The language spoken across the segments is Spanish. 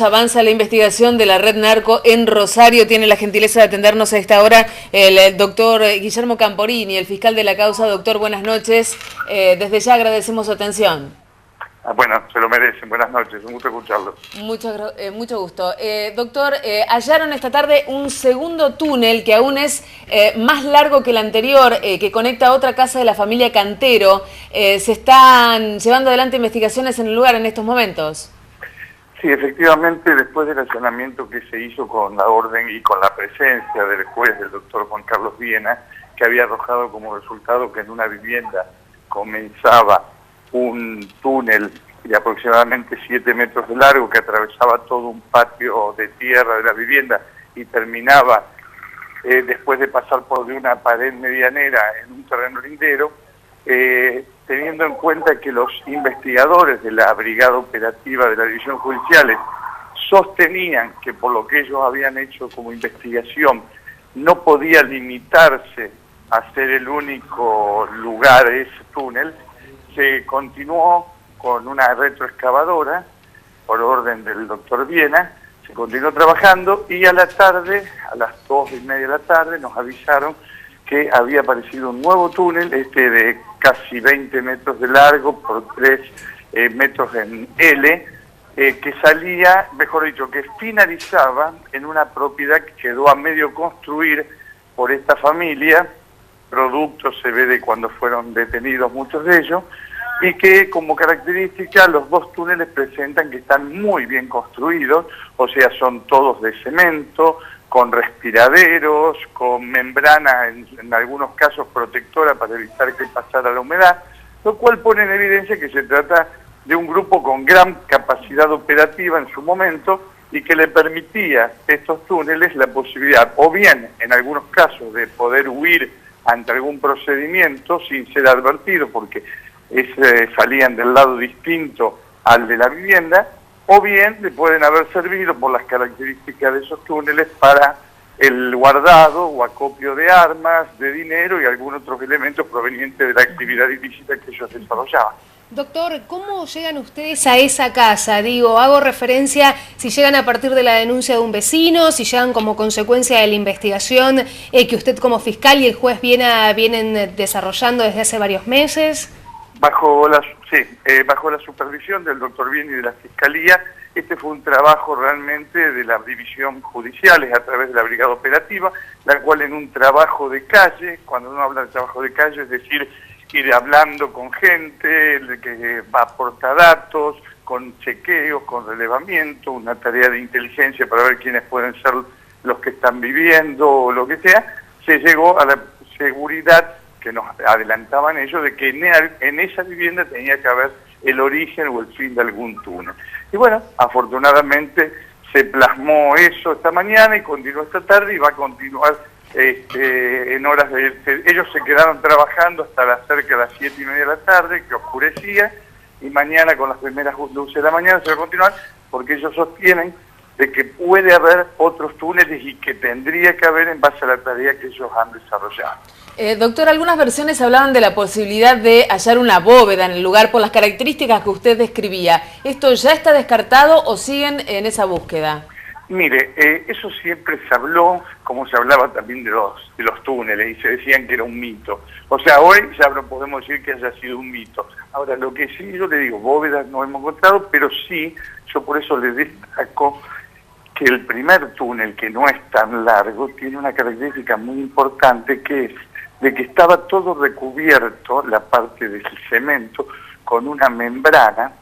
Avanza la investigación de la red narco en Rosario. Tiene la gentileza de atendernos a esta hora el doctor Guillermo Camporini, el fiscal de la causa. Doctor, buenas noches. Desde ya agradecemos su atención. Bueno, se lo merecen. Buenas noches, un gusto escucharlo. Mucho gusto. Doctor, hallaron esta tarde un segundo túnel que aún es más largo que el anterior, que conecta a otra casa de la familia Cantero. ¿Se están llevando adelante investigaciones en el lugar en estos momentos? Sí, efectivamente, después del allanamiento que se hizo con la orden y con la presencia del juez, del doctor Juan Carlos Viena, que había arrojado como resultado que en una vivienda comenzaba un túnel de aproximadamente 7 metros de largo que atravesaba todo un patio de tierra de la vivienda y terminaba, después de pasar por una pared medianera, en un terreno lindero, teniendo en cuenta que los investigadores de la brigada operativa de la división judiciales sostenían que por lo que ellos habían hecho como investigación no podía limitarse a ser el único lugar de ese túnel, se continuó con una retroexcavadora por orden del doctor Viena, se continuó trabajando y a la tarde, a las 2:30 de la tarde, nos avisaron que había aparecido un nuevo túnel, de casi 20 metros de largo por 3 metros en L, que salía, mejor dicho, que finalizaba en una propiedad que quedó a medio construir por esta familia, producto se ve de cuando fueron detenidos muchos de ellos, y que como característica los dos túneles presentan que están muy bien construidos, o sea, son todos de cemento, con respiraderos, con membrana, en algunos casos protectora para evitar que pasara la humedad, lo cual pone en evidencia que se trata de un grupo con gran capacidad operativa en su momento y que le permitía a estos túneles la posibilidad, o bien en algunos casos, de poder huir ante algún procedimiento sin ser advertido porque salían del lado distinto al de la vivienda, o bien le pueden haber servido por las características de esos túneles para el guardado o acopio de armas, de dinero y algunos otros elementos provenientes de la actividad ilícita que ellos desarrollaban. Doctor, ¿cómo llegan ustedes a esa casa? Digo, hago referencia si llegan a partir de la denuncia de un vecino, si llegan como consecuencia de la investigación que usted como fiscal y el juez vienen desarrollando desde hace varios meses. Bajo la supervisión del doctor Viena y de la Fiscalía, este fue un trabajo realmente de la división judiciales a través de la brigada operativa, la cual en un trabajo de calle, cuando uno habla de trabajo de calle, es decir, ir hablando con gente que va a aportar datos, con chequeos, con relevamiento, una tarea de inteligencia para ver quiénes pueden ser los que están viviendo o lo que sea, se llegó a la seguridad que nos adelantaban ellos de que en esa vivienda tenía que haber el origen o el fin de algún túnel. Y bueno, afortunadamente se plasmó eso esta mañana y continuó esta tarde y va a continuar en horas de... Ellos se quedaron trabajando hasta cerca de las 7:30 de la tarde, que oscurecía, y mañana con las primeras luces de la mañana se va a continuar, porque ellos sostienen de que puede haber otros túneles y que tendría que haber en base a la tarea que ellos han desarrollado. Doctor, algunas versiones hablaban de la posibilidad de hallar una bóveda en el lugar por las características que usted describía. ¿Esto ya está descartado o siguen en esa búsqueda? Mire, eso siempre se habló, como se hablaba también de los túneles, y se decían que era un mito. O sea, hoy ya no podemos decir que haya sido un mito. Ahora, lo que sí, yo le digo, bóvedas no hemos encontrado, pero sí, yo por eso le destaco que el primer túnel, que no es tan largo, tiene una característica muy importante, que es de que estaba todo recubierto, la parte del cemento, con una membrana,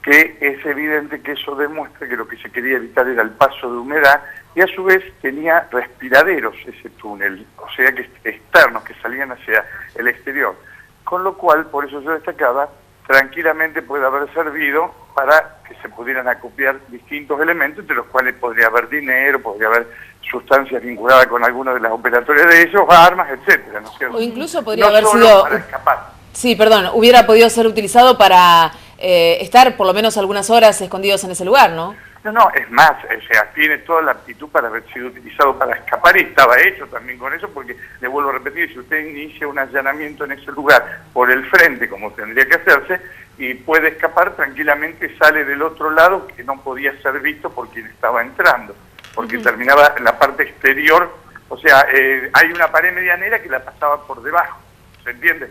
que es evidente que eso demuestra que lo que se quería evitar era el paso de humedad, y a su vez tenía respiraderos ese túnel, o sea que externos, que salían hacia el exterior. Con lo cual, por eso yo destacaba, tranquilamente puede haber servido para que se pudieran acopiar distintos elementos, entre los cuales podría haber dinero, podría haber sustancias vinculadas con algunas de las operatorias de ellos, armas, etcétera, ¿no es cierto? O incluso podría haber sido... para escapar. Sí, perdón, hubiera podido ser utilizado para estar por lo menos algunas horas escondidos en ese lugar, ¿no? No, es más, o sea, tiene toda la aptitud para haber sido utilizado para escapar y estaba hecho también con eso, porque le vuelvo a repetir, si usted inicia un allanamiento en ese lugar por el frente, como tendría que hacerse, y puede escapar tranquilamente, sale del otro lado que no podía ser visto por quien estaba entrando, porque terminaba en la parte exterior, o sea, hay una pared medianera que la pasaba por debajo, ¿se entiende?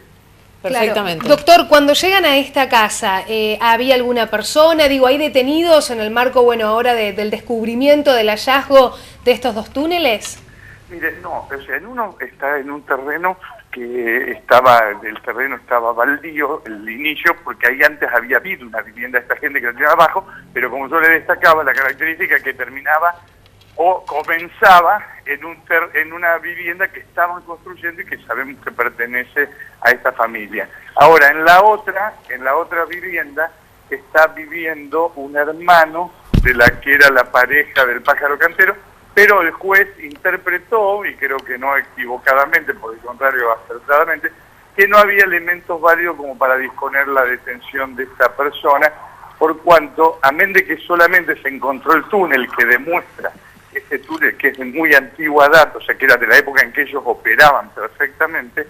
Perfectamente. Claro. Doctor, cuando llegan a esta casa, ¿había alguna persona? Digo, ¿hay detenidos en el marco, bueno, ahora del descubrimiento, del hallazgo de estos dos túneles? Mire, no, o sea, en uno está en un terreno que estaba, el terreno estaba baldío, el inicio, porque ahí antes había habido una vivienda de esta gente que la tenía abajo, pero como yo le destacaba, la característica que terminaba o comenzaba en una vivienda que estaban construyendo y que sabemos que pertenece a esta familia. Ahora, en la otra vivienda está viviendo un hermano de la que era la pareja del pájaro cantero, pero el juez interpretó, y creo que no equivocadamente, por el contrario, acertadamente, que no había elementos válidos como para disponer la detención de esta persona, por cuanto, amén de que solamente se encontró el túnel que demuestra ese túnel que es de muy antigua data, o sea que era de la época en que ellos operaban perfectamente,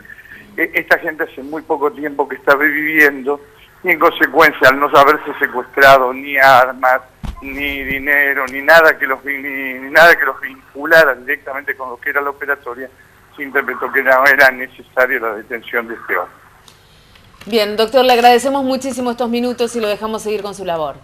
esta gente hace muy poco tiempo que está viviendo y en consecuencia al no haberse secuestrado ni armas, ni dinero, ni nada que los vinculara directamente con lo que era la operatoria, se interpretó que no era necesaria la detención de este hombre. Bien, doctor, le agradecemos muchísimo estos minutos y lo dejamos seguir con su labor.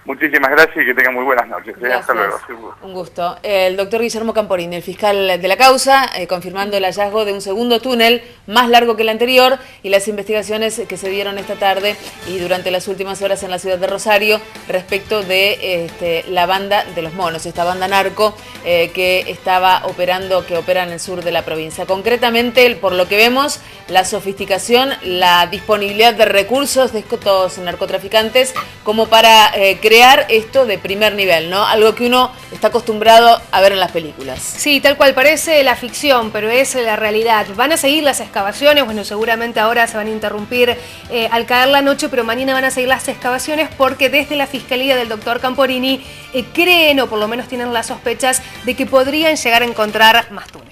Muchísimas gracias y que tengan muy buenas noches. Gracias. Hasta luego. Un gusto. El doctor Guillermo Camporini, el fiscal de la causa, confirmando el hallazgo de un segundo túnel más largo que el anterior y las investigaciones que se dieron esta tarde y durante las últimas horas en la ciudad de Rosario respecto de la banda de los monos, esta banda narco que estaba operando, que opera en el sur de la provincia. Concretamente, por lo que vemos, la sofisticación, la disponibilidad de recursos de estos narcotraficantes como para crear esto de primer nivel, ¿no? Algo que uno está acostumbrado a ver en las películas. Sí, tal cual, parece la ficción, pero es la realidad. Van a seguir las excavaciones, bueno, seguramente ahora se van a interrumpir al caer la noche, pero mañana van a seguir las excavaciones porque desde la Fiscalía del doctor Camporini creen, o por lo menos tienen las sospechas, de que podrían llegar a encontrar más túneles.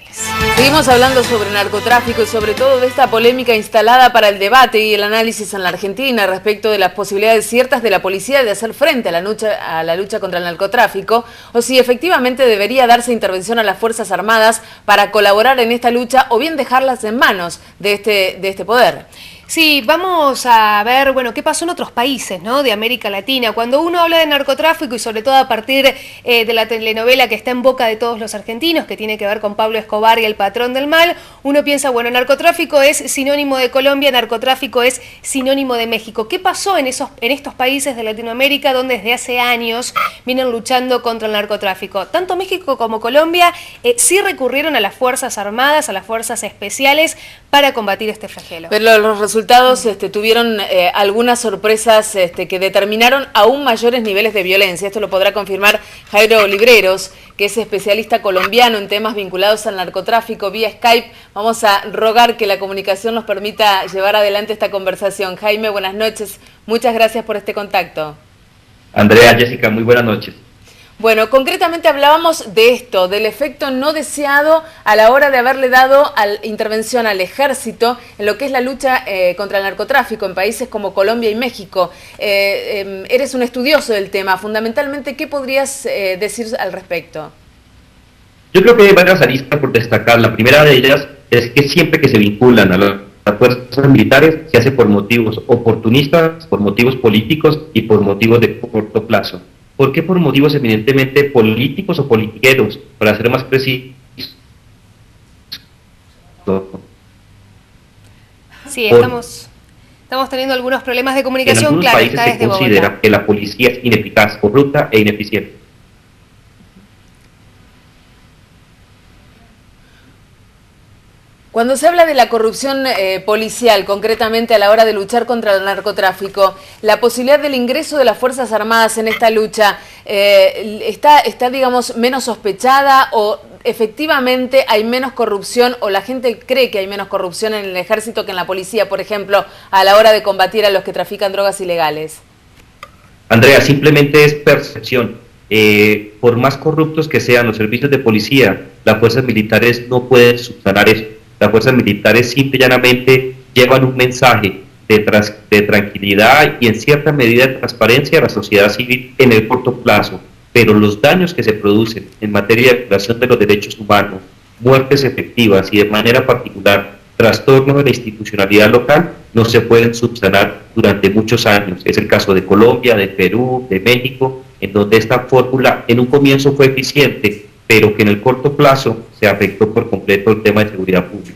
Seguimos hablando sobre narcotráfico y sobre todo de esta polémica instalada para el debate y el análisis en la Argentina respecto de las posibilidades ciertas de la policía de hacer frente a la lucha contra el narcotráfico, o si efectivamente debería darse intervención a las Fuerzas Armadas para colaborar en esta lucha o bien dejarlas en manos de este poder. Sí, vamos a ver, bueno, qué pasó en otros países, ¿no?, de América Latina. Cuando uno habla de narcotráfico y sobre todo a partir de la telenovela que está en boca de todos los argentinos, que tiene que ver con Pablo Escobar y el patrón del mal, uno piensa, bueno, narcotráfico es sinónimo de Colombia, narcotráfico es sinónimo de México. ¿Qué pasó en estos países de Latinoamérica donde desde hace años vienen luchando contra el narcotráfico? Tanto México como Colombia sí recurrieron a las Fuerzas Armadas, a las Fuerzas Especiales para combatir este flagelo. Pero los resultados tuvieron algunas sorpresas que determinaron aún mayores niveles de violencia. Esto lo podrá confirmar Jairo Libreros, que es especialista colombiano en temas vinculados al narcotráfico vía Skype. Vamos a rogar que la comunicación nos permita llevar adelante esta conversación. Jaime, buenas noches. Muchas gracias por este contacto. Andrea, Jessica, muy buenas noches. Bueno, concretamente hablábamos de esto, del efecto no deseado a la hora de haberle dado intervención al ejército en lo que es la lucha contra el narcotráfico en países como Colombia y México. Eres un estudioso del tema. Fundamentalmente, ¿qué podrías decir al respecto? Yo creo que hay varias aristas por destacar. La primera de ellas es que siempre que se vinculan a las fuerzas militares se hace por motivos oportunistas, por motivos políticos y por motivos de corto plazo. ¿Por qué? Por motivos eminentemente políticos o politiqueros, para ser más precisos. Sí, estamos teniendo algunos problemas de comunicación. En algunos países se considera que la policía es ineficaz, corrupta e ineficiente. Cuando se habla de la corrupción policial, concretamente a la hora de luchar contra el narcotráfico, la posibilidad del ingreso de las Fuerzas Armadas en esta lucha está, digamos, menos sospechada o efectivamente hay menos corrupción o la gente cree que hay menos corrupción en el ejército que en la policía, por ejemplo, a la hora de combatir a los que trafican drogas ilegales. Andrea, simplemente es percepción. Por más corruptos que sean los servicios de policía, las fuerzas militares no pueden subsanar eso. Las fuerzas militares simple y llanamente llevan un mensaje de tranquilidad y en cierta medida de transparencia a la sociedad civil en el corto plazo, pero los daños que se producen en materia de violación de los derechos humanos, muertes efectivas y de manera particular trastornos de la institucionalidad local no se pueden subsanar durante muchos años. Es el caso de Colombia, de Perú, de México, en donde esta fórmula en un comienzo fue eficiente, pero que en el corto plazo se afectó por completo el tema de seguridad pública.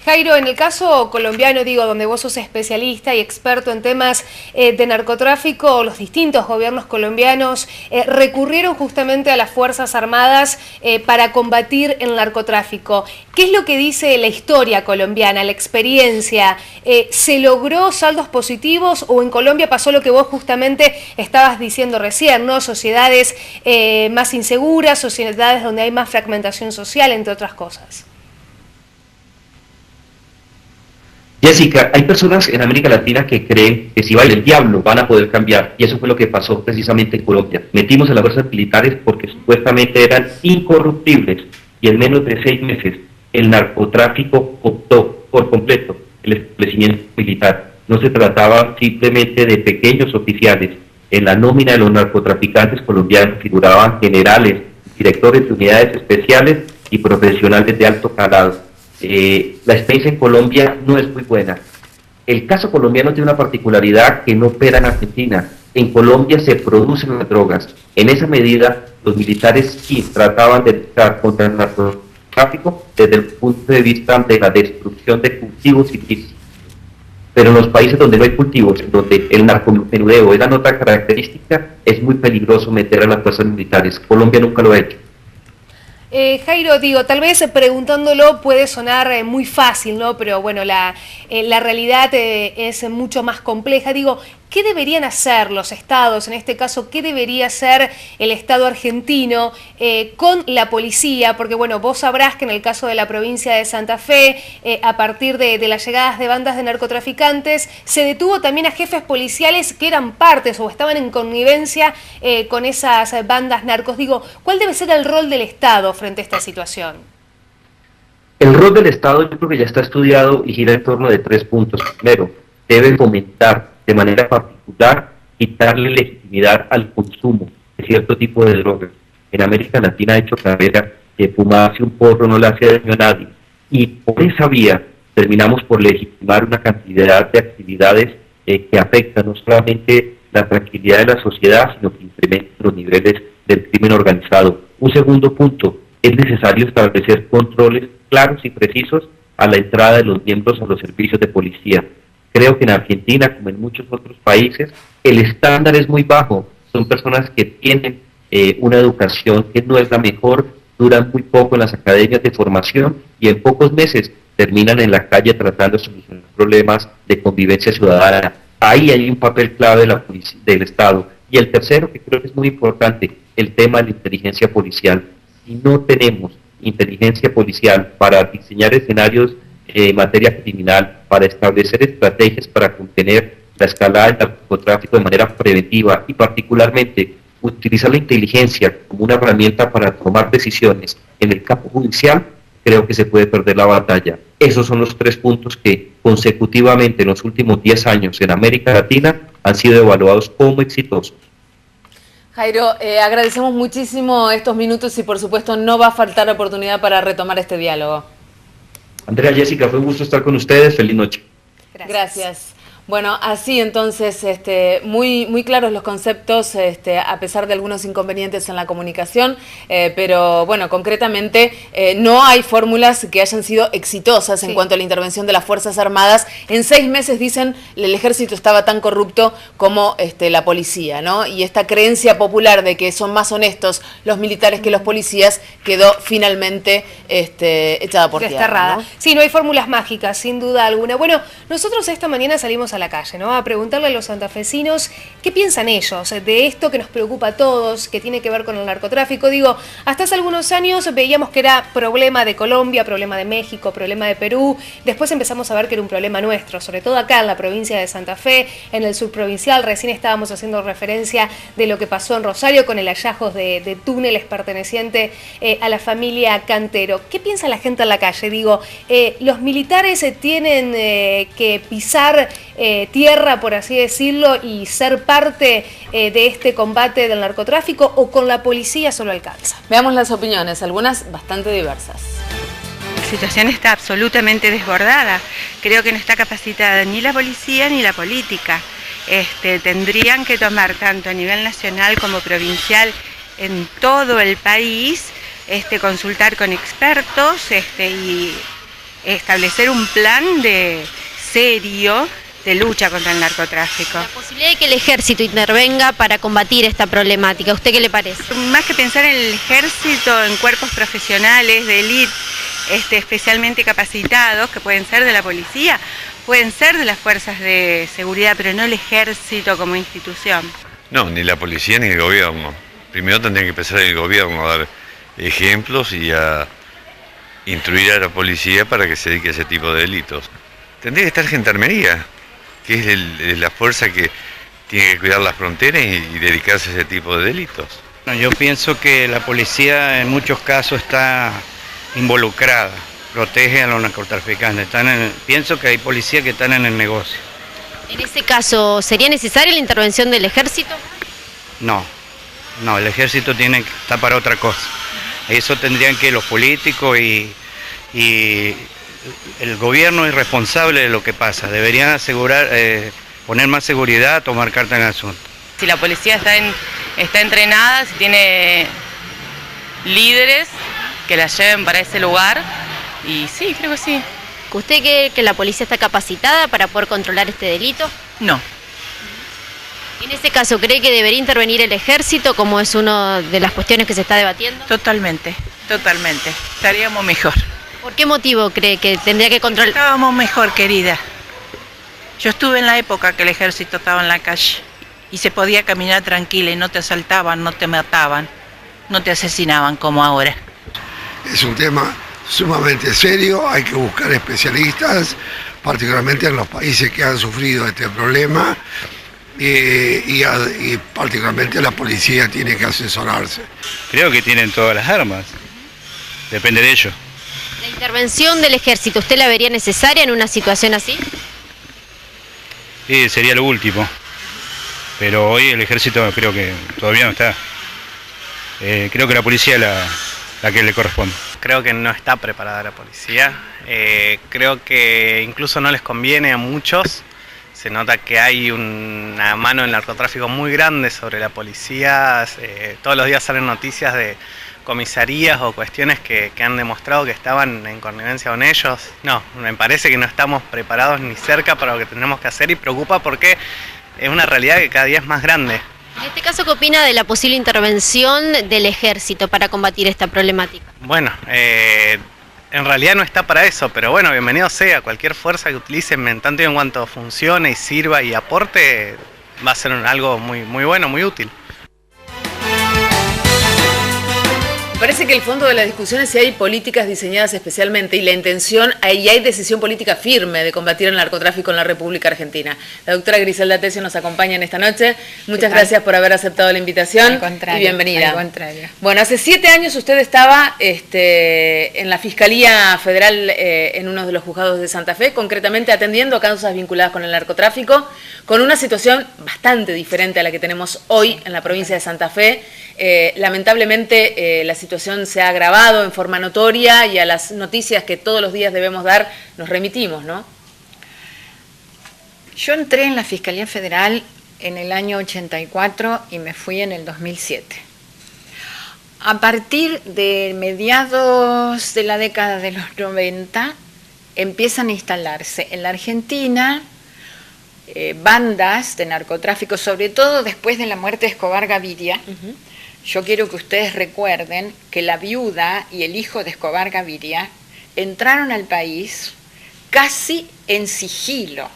Jairo, en el caso colombiano, digo, donde vos sos especialista y experto en temas de narcotráfico, los distintos gobiernos colombianos recurrieron justamente a las Fuerzas Armadas para combatir el narcotráfico. ¿Qué es lo que dice la historia colombiana, la experiencia? ¿Se logró saldos positivos o en Colombia pasó lo que vos justamente estabas diciendo recién, ¿no? Sociedades más inseguras, sociedades donde hay más fragmentación social, entre otras cosas. Jessica, hay personas en América Latina que creen que si baila el diablo van a poder cambiar, y eso fue lo que pasó precisamente en Colombia. Metimos a las fuerzas militares porque supuestamente eran incorruptibles, y en menos de 6 meses el narcotráfico optó por completo el establecimiento militar. No se trataba simplemente de pequeños oficiales. En la nómina de los narcotraficantes colombianos figuraban generales, directores de unidades especiales y profesionales de alto calado. La experiencia en Colombia no es muy buena. El caso colombiano tiene una particularidad que no opera en Argentina. En Colombia se producen las drogas. En esa medida, los militares sí trataban de luchar contra el narcotráfico desde el punto de vista de la destrucción de cultivos ilícitos. Pero en los países donde no hay cultivos, donde el narcomenudeo es la nota característica, es muy peligroso meter a las fuerzas militares. Colombia nunca lo ha hecho. Jairo, digo, tal vez preguntándolo puede sonar muy fácil, ¿no? Pero bueno, la realidad es mucho más compleja. Digo, ¿qué deberían hacer los estados? En este caso, ¿qué debería hacer el Estado argentino con la policía? Porque bueno, vos sabrás que en el caso de la provincia de Santa Fe, a partir de las llegadas de bandas de narcotraficantes, se detuvo también a jefes policiales que eran partes o estaban en connivencia con esas bandas narcos. Digo, ¿cuál debe ser el rol del Estado frente a esta situación? El rol del Estado yo creo que ya está estudiado y gira en torno de 3 puntos. Primero, debe fomentar de manera particular quitarle legitimidad al consumo de cierto tipo de drogas. En América Latina ha hecho carrera que fumarse un porro no le hace daño a nadie. Y por esa vía terminamos por legitimar una cantidad de actividades que afectan no solamente la tranquilidad de la sociedad, sino que incrementan los niveles del crimen organizado. Un segundo punto, es necesario establecer controles claros y precisos a la entrada de los miembros a los servicios de policía. Creo que en Argentina, como en muchos otros países, el estándar es muy bajo. Son personas que tienen una educación que no es la mejor, duran muy poco en las academias de formación y en pocos meses terminan en la calle tratando de solucionar problemas de convivencia ciudadana. Ahí hay un papel clave de la policía, del Estado. Y el tercero, que creo que es muy importante, el tema de la inteligencia policial. Si no tenemos inteligencia policial para diseñar escenarios en materia criminal, para establecer estrategias para contener la escalada del narcotráfico de manera preventiva y particularmente utilizar la inteligencia como una herramienta para tomar decisiones en el campo judicial, creo que se puede perder la batalla. Esos son los 3 puntos que consecutivamente en los últimos 10 años en América Latina han sido evaluados como exitosos. Jairo, agradecemos muchísimo estos minutos y por supuesto no va a faltar oportunidad para retomar este diálogo. Andrea, Jessica, fue un gusto estar con ustedes. Feliz noche. Gracias. Bueno, así entonces, muy claros los conceptos, a pesar de algunos inconvenientes en la comunicación, pero bueno, concretamente no hay fórmulas que hayan sido exitosas en cuanto a la intervención de las Fuerzas Armadas. En 6 meses, dicen, el ejército estaba tan corrupto como la policía, ¿no? Y esta creencia popular de que son más honestos los militares que los policías quedó finalmente echada por tierra, ¿no? Sí, no hay fórmulas mágicas, sin duda alguna. Bueno, nosotros esta mañana salimos a a la calle, ¿no? A preguntarle a los santafesinos qué piensan ellos de esto que nos preocupa a todos, que tiene que ver con el narcotráfico. Digo, hasta hace algunos años veíamos que era problema de Colombia, problema de México, problema de Perú. Después empezamos a ver que era un problema nuestro, sobre todo acá en la provincia de Santa Fe, en el subprovincial. Recién estábamos haciendo referencia de lo que pasó en Rosario con el hallazgo de túneles perteneciente a la familia Cantero. ¿Qué piensa la gente en la calle? Digo, los militares tienen que pisar tierra, por así decirlo, y ser parte de este combate del narcotráfico, o con la policía solo alcanza. Veamos las opiniones, algunas bastante diversas. La situación está absolutamente desbordada. Creo que no está capacitada ni la policía ni la política. Tendrían que tomar tanto a nivel nacional como provincial en todo el país, consultar con expertos y establecer un plan serio de lucha contra el narcotráfico. La posibilidad de que el ejército intervenga para combatir esta problemática, ¿a usted qué le parece? Más que pensar en el ejército, en cuerpos profesionales de élite, especialmente capacitados, que pueden ser de la policía, pueden ser de las fuerzas de seguridad, pero no el ejército como institución. No, ni la policía ni el gobierno. Primero tendría que empezar el gobierno a dar ejemplos y a instruir a la policía para que se dedique a ese tipo de delitos. Tendría que estar Gendarmería, que es la fuerza que tiene que cuidar las fronteras y dedicarse a ese tipo de delitos. Yo pienso que la policía en muchos casos está involucrada, protege a los narcotraficantes. Pienso que hay policías que están en el negocio. En ese caso, ¿sería necesaria la intervención del ejército? No, el ejército está para otra cosa. Eso tendrían que los políticos y el gobierno es responsable de lo que pasa. Deberían asegurar, poner más seguridad, tomar carta en el asunto. Si la policía está entrenada, si tiene líderes que la lleven para ese lugar, y sí, creo que sí. ¿Usted cree que la policía está capacitada para poder controlar este delito? No. En ese caso, ¿cree que debería intervenir el ejército, como es una de las cuestiones que se está debatiendo? Totalmente. Estaríamos mejor. ¿Por qué motivo cree que tendría que controlar? Estábamos mejor, querida. Yo estuve en la época que el ejército estaba en la calle y se podía caminar tranquila y no te asaltaban, no te mataban, no te asesinaban como ahora. Es un tema sumamente serio, hay que buscar especialistas, particularmente en los países que han sufrido este problema, y particularmente la policía tiene que asesorarse. Creo que tienen todas las armas, depende de ellos. ¿La intervención del ejército, usted la vería necesaria en una situación así? Sí, sería lo último, pero hoy el ejército creo que todavía no está. Creo que la policía es la que le corresponde. Creo que no está preparada la policía, creo que incluso no les conviene a muchos. Se nota que hay una mano del narcotráfico muy grande sobre la policía. Todos los días salen noticias de comisarías o cuestiones que han demostrado que estaban en connivencia con ellos. No, me parece que no estamos preparados ni cerca para lo que tenemos que hacer, y preocupa porque es una realidad que cada día es más grande. En este caso, ¿qué opina de la posible intervención del ejército para combatir esta problemática? Bueno, en realidad no está para eso, pero bueno, bienvenido sea. Cualquier fuerza que utilicen, en tanto y en cuanto funcione y sirva y aporte, va a ser algo muy, muy bueno, muy útil. Me parece que el fondo de la discusión es si hay políticas diseñadas especialmente y la intención, y hay decisión política firme de combatir el narcotráfico en la República Argentina. La doctora Griselda Tesio nos acompaña en esta noche. Muchas gracias por haber aceptado la invitación y bienvenida. Al contrario. Bueno, hace 7 años usted estaba en la Fiscalía Federal en uno de los juzgados de Santa Fe, concretamente atendiendo causas vinculadas con el narcotráfico, con una situación bastante diferente a la que tenemos hoy en la provincia de Santa Fe. Lamentablemente la situación se ha agravado en forma notoria, y a las noticias que todos los días debemos dar nos remitimos, ¿no? Yo entré en la Fiscalía Federal en el año 84 y me fui en el 2007. A partir de mediados de la década de los 90 empiezan a instalarse en la Argentina bandas de narcotráfico, sobre todo después de la muerte de Escobar Gaviria. Yo quiero que ustedes recuerden que la viuda y el hijo de Escobar Gaviria entraron al país casi en sigilo.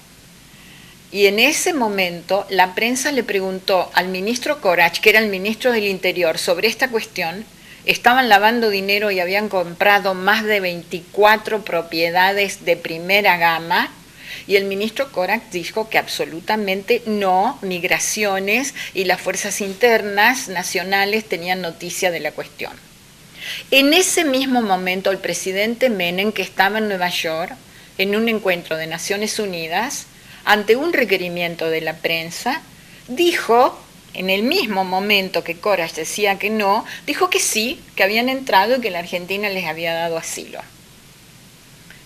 Y en ese momento la prensa le preguntó al ministro Corach, que era el ministro del Interior, sobre esta cuestión. Estaban lavando dinero y habían comprado más de 24 propiedades de primera gama. Y el ministro Corach dijo que absolutamente no, Migraciones y las fuerzas internas nacionales tenían noticia de la cuestión. En ese mismo momento el presidente Menem, que estaba en Nueva York, en un encuentro de Naciones Unidas, ante un requerimiento de la prensa, dijo, en el mismo momento que Corach decía que no, dijo que sí, que habían entrado y que la Argentina les había dado asilo.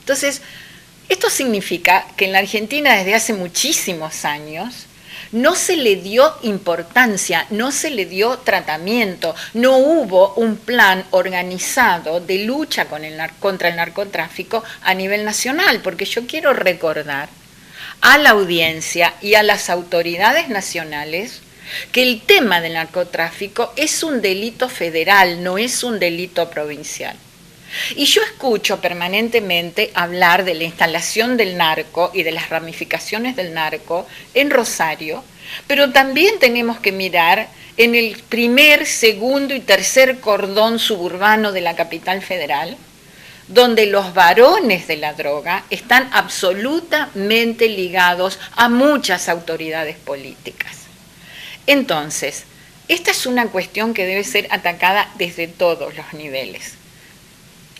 Entonces, esto significa que en la Argentina desde hace muchísimos años no se le dio importancia, no se le dio tratamiento, no hubo un plan organizado de lucha contra el narcotráfico a nivel nacional, porque yo quiero recordar a la audiencia y a las autoridades nacionales que el tema del narcotráfico es un delito federal, no es un delito provincial. Y yo escucho permanentemente hablar de la instalación del narco y de las ramificaciones del narco en Rosario, pero también tenemos que mirar en el primer, segundo y tercer cordón suburbano de la capital federal, donde los varones de la droga están absolutamente ligados a muchas autoridades políticas. Entonces, esta es una cuestión que debe ser atacada desde todos los niveles.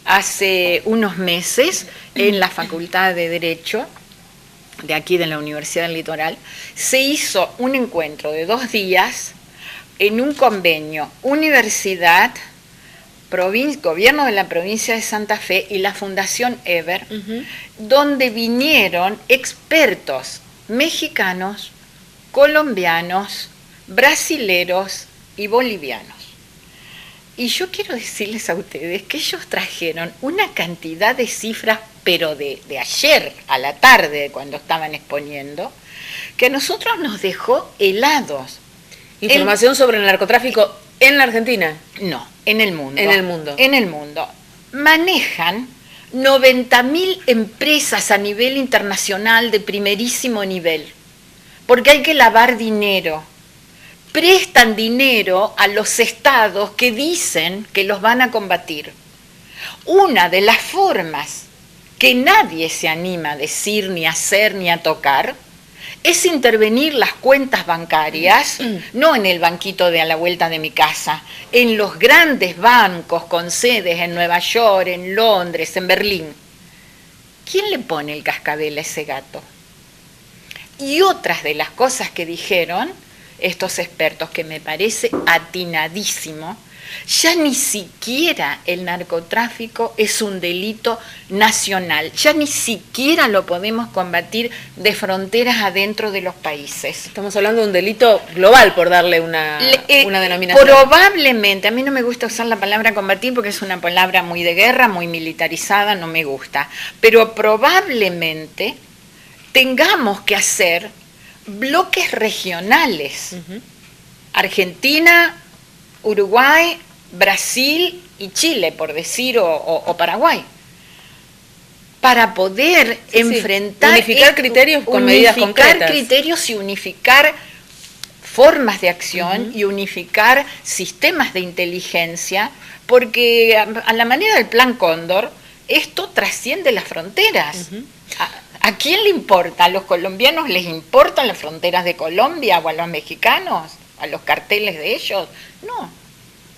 Hace unos meses, en la Facultad de Derecho, de aquí de la Universidad del Litoral, se hizo un encuentro de 2 días en un convenio Universidad, Gobierno de la provincia de Santa Fe y la Fundación Eber, donde vinieron expertos mexicanos, colombianos, brasileros y bolivianos. Y yo quiero decirles a ustedes que ellos trajeron una cantidad de cifras, pero de ayer a la tarde, cuando estaban exponiendo, que a nosotros nos dejó helados. ¿Información sobre el narcotráfico en la Argentina? No, en el mundo. En el mundo. En el mundo. Manejan 90.000 empresas a nivel internacional de primerísimo nivel, porque hay que lavar dinero. Prestan dinero a los estados que dicen que los van a combatir. Una de las formas que nadie se anima a decir, ni a hacer, ni a tocar, es intervenir las cuentas bancarias, no en el banquito de a la vuelta de mi casa, en los grandes bancos con sedes en Nueva York, en Londres, en Berlín. ¿Quién le pone el cascabel a ese gato? Y otras de las cosas que dijeron estos expertos, que me parece atinadísimo, ya ni siquiera el narcotráfico es un delito nacional, ya ni siquiera lo podemos combatir de fronteras adentro de los países. Estamos hablando de un delito global, por darle una denominación. Probablemente, a mí no me gusta usar la palabra combatir porque es una palabra muy de guerra, muy militarizada, no me gusta, pero probablemente tengamos que hacer bloques regionales. Argentina, Uruguay, Brasil y Chile, por decir, o Paraguay, para poder enfrentar... Unificar criterios con medidas concretas. Unificar criterios y unificar formas de acción y unificar sistemas de inteligencia, porque a la manera del Plan Cóndor, esto trasciende las fronteras. ¿A quién le importa? ¿A los colombianos les importan las fronteras de Colombia o a los mexicanos? ¿A los carteles de ellos? No.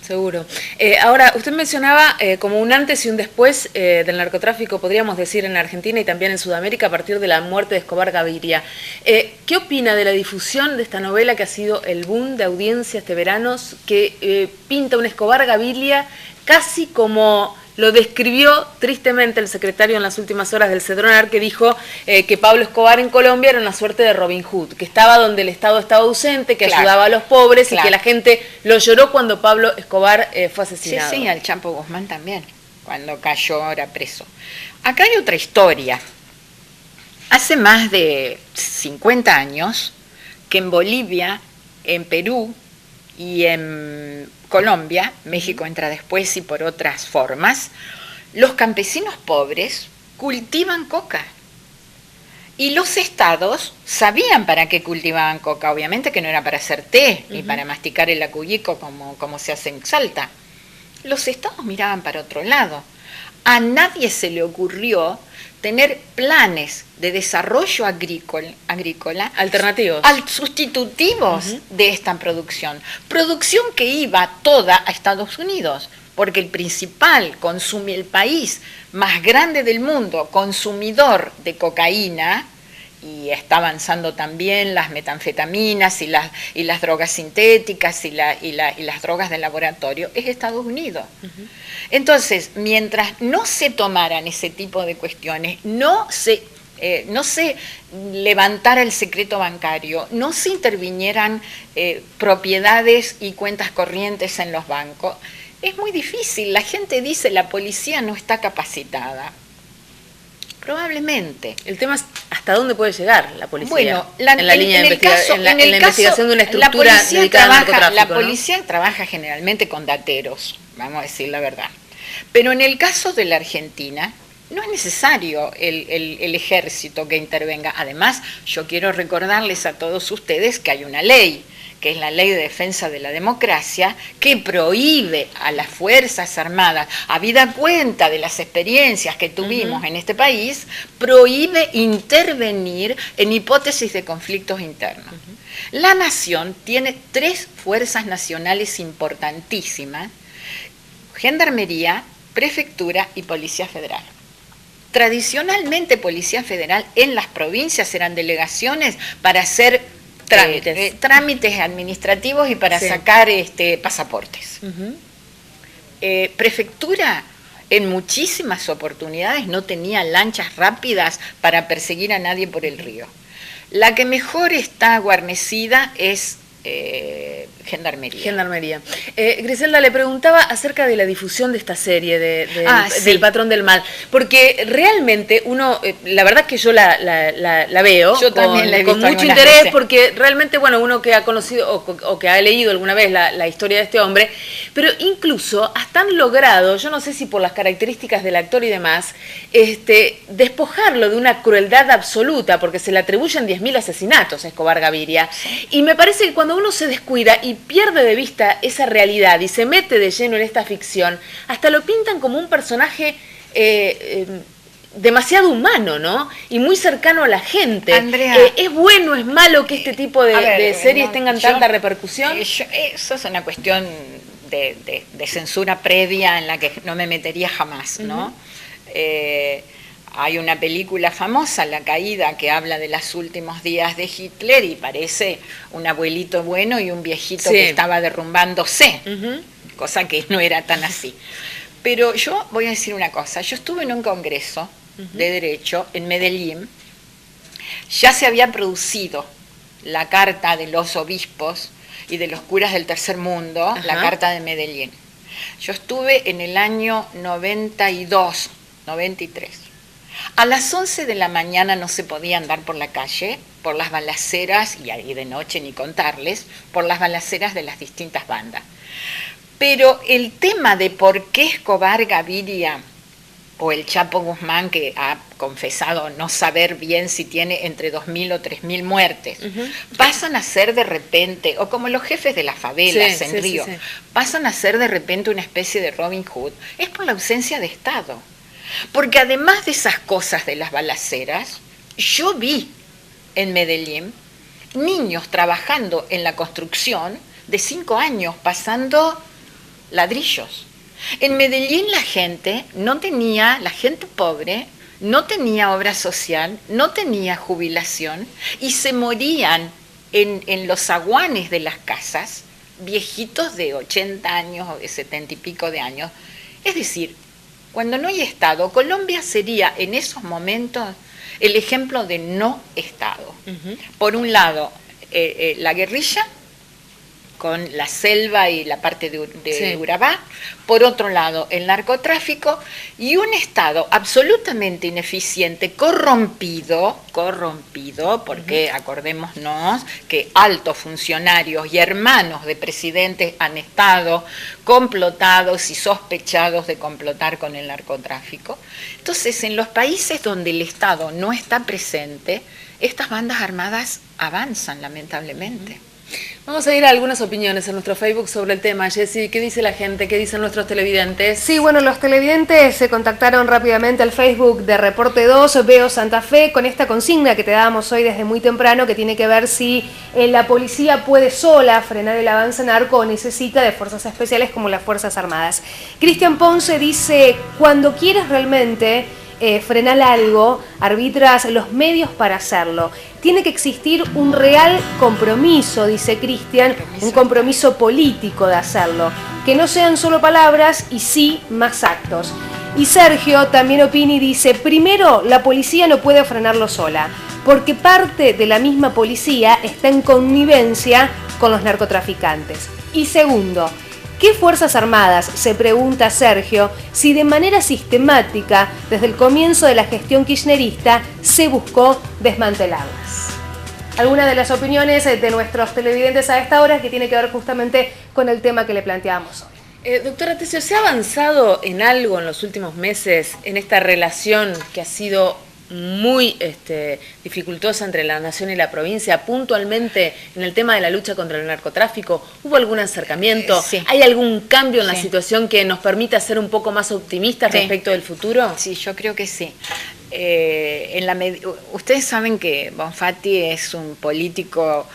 Seguro. Ahora, usted mencionaba como un antes y un después del narcotráfico, podríamos decir, en la Argentina y también en Sudamérica a partir de la muerte de Escobar Gaviria. ¿Qué opina de la difusión de esta novela que ha sido el boom de audiencia este verano, que pinta un Escobar Gaviria casi como lo describió tristemente el secretario en las últimas horas del Cedronar, que dijo que Pablo Escobar en Colombia era una suerte de Robin Hood, que estaba donde el Estado estaba ausente, que ayudaba a los pobres y que la gente lo lloró cuando Pablo Escobar fue asesinado? Sí, al Chapo Guzmán también, cuando cayó ahora preso. Acá hay otra historia. Hace más de 50 años que en Bolivia, en Perú y en Colombia, México entra después y por otras formas, los campesinos pobres cultivan coca. Y los estados sabían para qué cultivaban coca, obviamente que no era para hacer té, ni para masticar el acuyico como se hace en Salta. Los estados miraban para otro lado. A nadie se le ocurrió tener planes de desarrollo agrícola alternativos, sustitutivos de esta producción. Producción que iba toda a Estados Unidos, porque el país más grande del mundo, consumidor de cocaína, y está avanzando también las metanfetaminas y las drogas sintéticas y las drogas de laboratorio, es Estados Unidos. Entonces, mientras no se tomaran ese tipo de cuestiones, no se levantara el secreto bancario, no se intervinieran propiedades y cuentas corrientes en los bancos, es muy difícil. La gente dice la policía no está capacitada. Probablemente. El tema es hasta dónde puede llegar la policía. Bueno, en la investigación de una estructura dedicada al narcotráfico. La policía trabaja generalmente con dateros, vamos a decir la verdad. Pero en el caso de la Argentina, no es necesario el ejército que intervenga. Además, yo quiero recordarles a todos ustedes que hay una ley, que es la Ley de Defensa de la Democracia, que prohíbe a las Fuerzas Armadas, habida cuenta de las experiencias que tuvimos en este país, prohíbe intervenir en hipótesis de conflictos internos. La nación tiene 3 fuerzas nacionales importantísimas: Gendarmería, Prefectura y Policía Federal. Tradicionalmente, Policía Federal en las provincias eran delegaciones para hacer trámites administrativos y para sacar pasaportes. Prefectura en muchísimas oportunidades no tenía lanchas rápidas para perseguir a nadie por el río. La que mejor está guarnecida es Gendarmería. Griselda, le preguntaba acerca de la difusión de esta serie del Patrón del Mal, porque realmente uno, la verdad es que yo la veo con mucho interés, veces. Porque realmente, bueno, uno que ha conocido o que ha leído alguna vez la historia de este hombre, pero incluso hasta han logrado, yo no sé si por las características del actor y demás, despojarlo de una crueldad absoluta, porque se le atribuyen 10.000 asesinatos a Escobar Gaviria, y me parece que cuando uno se descuida y pierde de vista esa realidad y se mete de lleno en esta ficción, hasta lo pintan como un personaje demasiado humano, ¿no? Y muy cercano a la gente. Andrea, ¿es bueno, es malo que este tipo de series tengan tanta repercusión? Eso es una cuestión de censura previa en la que no me metería jamás, ¿no? Hay una película famosa, La Caída, que habla de los últimos días de Hitler y parece un abuelito bueno y un viejito que estaba derrumbándose, cosa que no era tan así. Pero yo voy a decir una cosa, yo estuve en un congreso de Derecho en Medellín, ya se había producido la carta de los obispos y de los curas del tercer mundo, la carta de Medellín. Yo estuve en el año 92, 93. A las 11 de la mañana no se podía andar por la calle, por las balaceras, y ahí de noche ni contarles, por las balaceras de las distintas bandas. Pero el tema de por qué Escobar Gaviria o el Chapo Guzmán, que ha confesado no saber bien si tiene entre 2.000 o 3.000 muertes, pasan a ser de repente, o como los jefes de las favelas en Río, pasan a ser de repente una especie de Robin Hood, es por la ausencia de Estado. Porque además de esas cosas de las balaceras, yo vi en Medellín niños trabajando en la construcción de 5 años pasando ladrillos. En Medellín la gente pobre, no tenía obra social, no tenía jubilación y se morían en los zaguanes de las casas, viejitos de 80 años o de 70 y pico de años. Es decir, cuando no hay Estado, Colombia sería en esos momentos el ejemplo de no Estado. Por un lado, la guerrilla, con la selva y la parte de Urabá, por otro lado el narcotráfico, y un Estado absolutamente ineficiente, corrompido, porque acordémonos que altos funcionarios y hermanos de presidentes han estado complotados y sospechados de complotar con el narcotráfico. Entonces, en los países donde el Estado no está presente, estas bandas armadas avanzan, lamentablemente. Vamos a ir a algunas opiniones en nuestro Facebook sobre el tema. Jessy, ¿qué dice la gente? ¿Qué dicen nuestros televidentes? Sí, bueno, los televidentes se contactaron rápidamente al Facebook de Reporte 2, Veo Santa Fe, con esta consigna que te dábamos hoy desde muy temprano, que tiene que ver si la policía puede sola frenar el avance narco o necesita de fuerzas especiales como las Fuerzas Armadas. Cristian Ponce dice, cuando quieres realmente frenar algo, arbitras los medios para hacerlo. Tiene que existir un real compromiso, dice Cristian, un compromiso político de hacerlo, que no sean solo palabras y sí más actos. Y Sergio también opina y dice, primero, la policía no puede frenarlo sola, porque parte de la misma policía está en connivencia con los narcotraficantes. Y segundo, ¿qué Fuerzas Armadas, se pregunta Sergio, si de manera sistemática, desde el comienzo de la gestión kirchnerista, se buscó desmantelarlas? Algunas de las opiniones de nuestros televidentes a esta hora que tiene que ver justamente con el tema que le planteamos hoy. Doctora Tessio, ¿se ha avanzado en algo en los últimos meses en esta relación que ha sido muy dificultosa entre la nación y la provincia, puntualmente en el tema de la lucha contra el narcotráfico? ¿Hubo algún acercamiento? Sí. ¿Hay algún cambio en la situación que nos permita ser un poco más optimistas respecto del futuro? Sí, yo creo que sí. Ustedes saben que Bonfatti es un político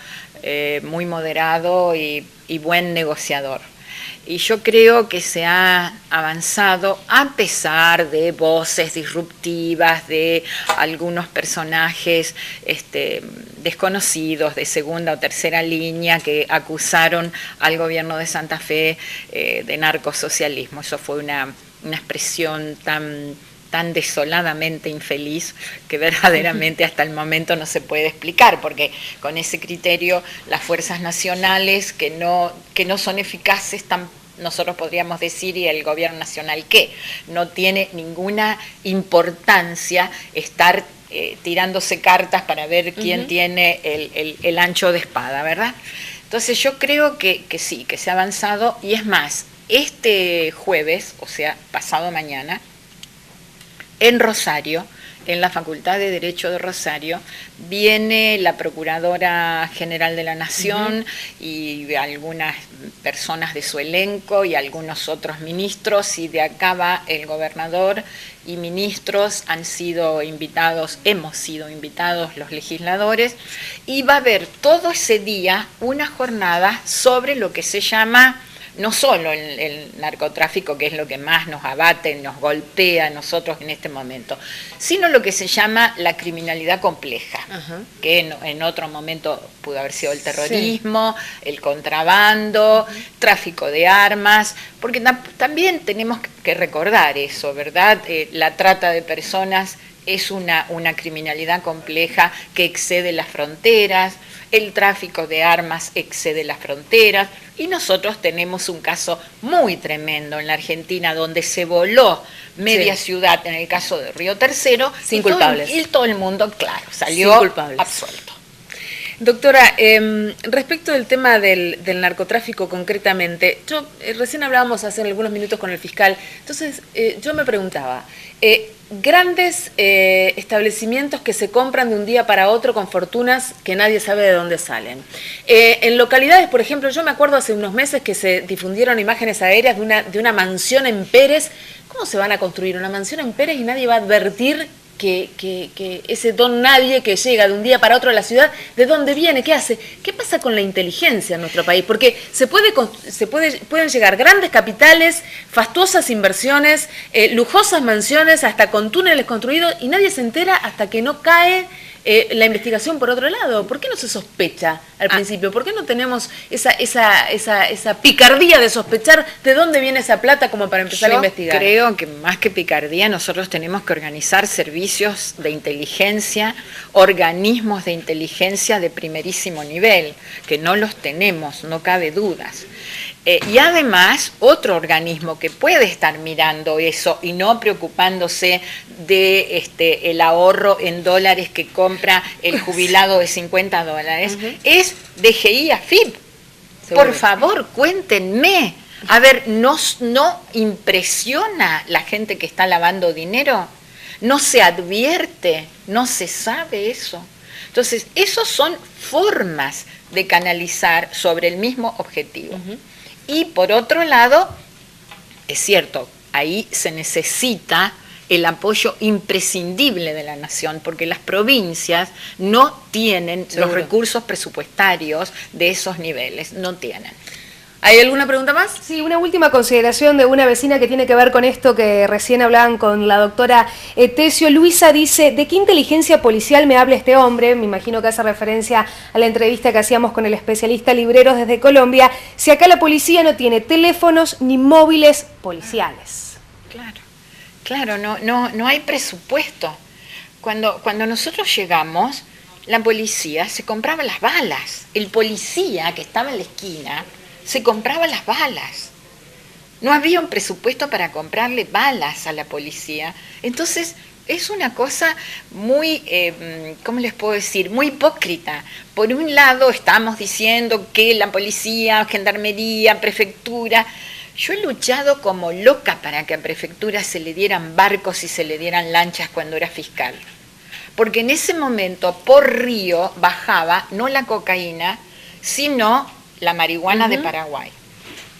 muy moderado y buen negociador. Y yo creo que se ha avanzado a pesar de voces disruptivas de algunos personajes desconocidos de segunda o tercera línea que acusaron al gobierno de Santa Fe de narcosocialismo. Eso fue una expresión tan desoladamente infeliz que verdaderamente hasta el momento no se puede explicar, porque con ese criterio las fuerzas nacionales que no son eficaces, nosotros podríamos decir, y el gobierno nacional que no tiene ninguna importancia estar tirándose cartas para ver quién tiene el ancho de espada, ¿verdad? Entonces yo creo que sí, que se ha avanzado, y es más, este jueves, o sea, pasado mañana, en Rosario, en la Facultad de Derecho de Rosario, viene la Procuradora General de la Nación y algunas personas de su elenco y algunos otros ministros, y de acá va el gobernador y ministros, han sido invitados, hemos sido invitados los legisladores, y va a haber todo ese día una jornada sobre lo que se llama no solo el narcotráfico, que es lo que más nos abate, nos golpea a nosotros en este momento, sino lo que se llama la criminalidad compleja, que en otro momento pudo haber sido el terrorismo, el contrabando, tráfico de armas, porque también tenemos que recordar eso, ¿verdad? La trata de personas es una criminalidad compleja que excede las fronteras, el tráfico de armas excede las fronteras, y nosotros tenemos un caso muy tremendo en la Argentina donde se voló media ciudad, en el caso de Río Tercero, sin culpables. Y todo el mundo, claro, salió absuelto. Doctora, respecto del tema del narcotráfico concretamente, recién hablábamos hace algunos minutos con el fiscal, entonces yo me preguntaba, grandes establecimientos que se compran de un día para otro con fortunas que nadie sabe de dónde salen. En localidades, por ejemplo, yo me acuerdo hace unos meses que se difundieron imágenes aéreas de una mansión en Pérez. ¿Cómo se van a construir una mansión en Pérez y nadie va a advertir que ese don nadie que llega de un día para otro a la ciudad, ¿de dónde viene? ¿Qué hace? ¿Qué pasa con la inteligencia en nuestro país? Porque pueden llegar grandes capitales, fastuosas inversiones, lujosas mansiones, hasta con túneles construidos, y nadie se entera hasta que no cae la investigación por otro lado? ¿Por qué no se sospecha al principio? ¿Por qué no tenemos esa picardía de sospechar de dónde viene esa plata como para empezar a investigar? Creo que más que picardía nosotros tenemos que organizar servicios de inteligencia, organismos de inteligencia de primerísimo nivel, que no los tenemos, no cabe dudas. Y además, otro organismo que puede estar mirando eso y no preocupándose de el ahorro en dólares que compra el jubilado de $50 es DGI AFIP. Por favor, cuéntenme. A ver, ¿no impresiona la gente que está lavando dinero? ¿No se advierte? ¿No se sabe eso? Entonces, esas son formas de canalizar sobre el mismo objetivo. Y por otro lado, es cierto, ahí se necesita el apoyo imprescindible de la nación, porque las provincias no tienen los recursos presupuestarios de esos niveles, no tienen. ¿Hay alguna pregunta más? Sí, una última consideración de una vecina que tiene que ver con esto que recién hablaban con la doctora Tesio. Luisa dice, ¿de qué inteligencia policial me habla este hombre? Me imagino que hace referencia a la entrevista que hacíamos con el especialista Libreros desde Colombia. Si acá la policía no tiene teléfonos ni móviles policiales. Claro, no hay presupuesto. Cuando nosotros llegamos, la policía se compraba las balas. El policía que estaba en la esquina se compraba las balas. No había un presupuesto para comprarle balas a la policía. Entonces, es una cosa muy, ¿cómo les puedo decir? Muy hipócrita. Por un lado, estamos diciendo que la policía, gendarmería, prefectura... Yo he luchado como loca para que a prefectura se le dieran barcos y se le dieran lanchas cuando era fiscal. Porque en ese momento, por río, bajaba no la cocaína, sino la marihuana de Paraguay.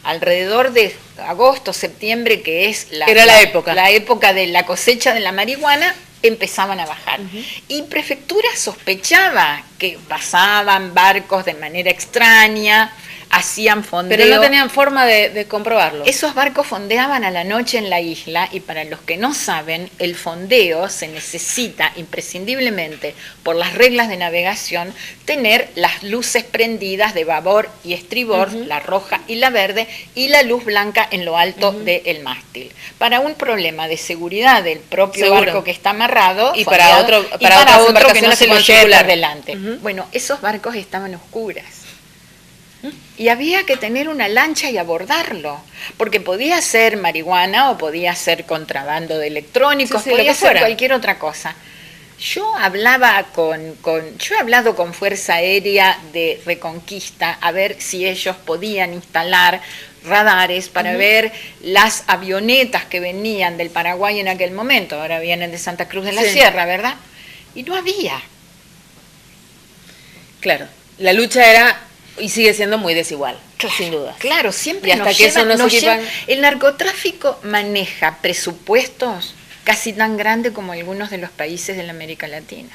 Alrededor de agosto, septiembre, que es la época de la cosecha de la marihuana, empezaban a bajar. Y prefectura sospechaba que pasaban barcos de manera extraña, hacían fondeo. Pero no tenían forma de comprobarlo. Esos barcos fondeaban a la noche en la isla, y para los que no saben, el fondeo se necesita imprescindiblemente, por las reglas de navegación, tener las luces prendidas de babor y estribor, la roja y la verde, y la luz blanca en lo alto del mástil. Para un problema de seguridad del propio barco que está amarrado, y fondeado, para otro que no se lo lleve por delante. Bueno, esos barcos estaban oscuras. Y había que tener una lancha y abordarlo, porque podía ser marihuana o podía ser contrabando de electrónicos, podía ser cualquier otra cosa. Yo he hablado con Fuerza Aérea de Reconquista a ver si ellos podían instalar radares para ver las avionetas que venían del Paraguay en aquel momento, ahora vienen de Santa Cruz de la Sierra, ¿verdad? Y no había. Claro, la lucha era... Y sigue siendo muy desigual, sin duda. Claro, siempre y hasta que eso no se equipan... El narcotráfico maneja presupuestos casi tan grandes como algunos de los países de la América Latina.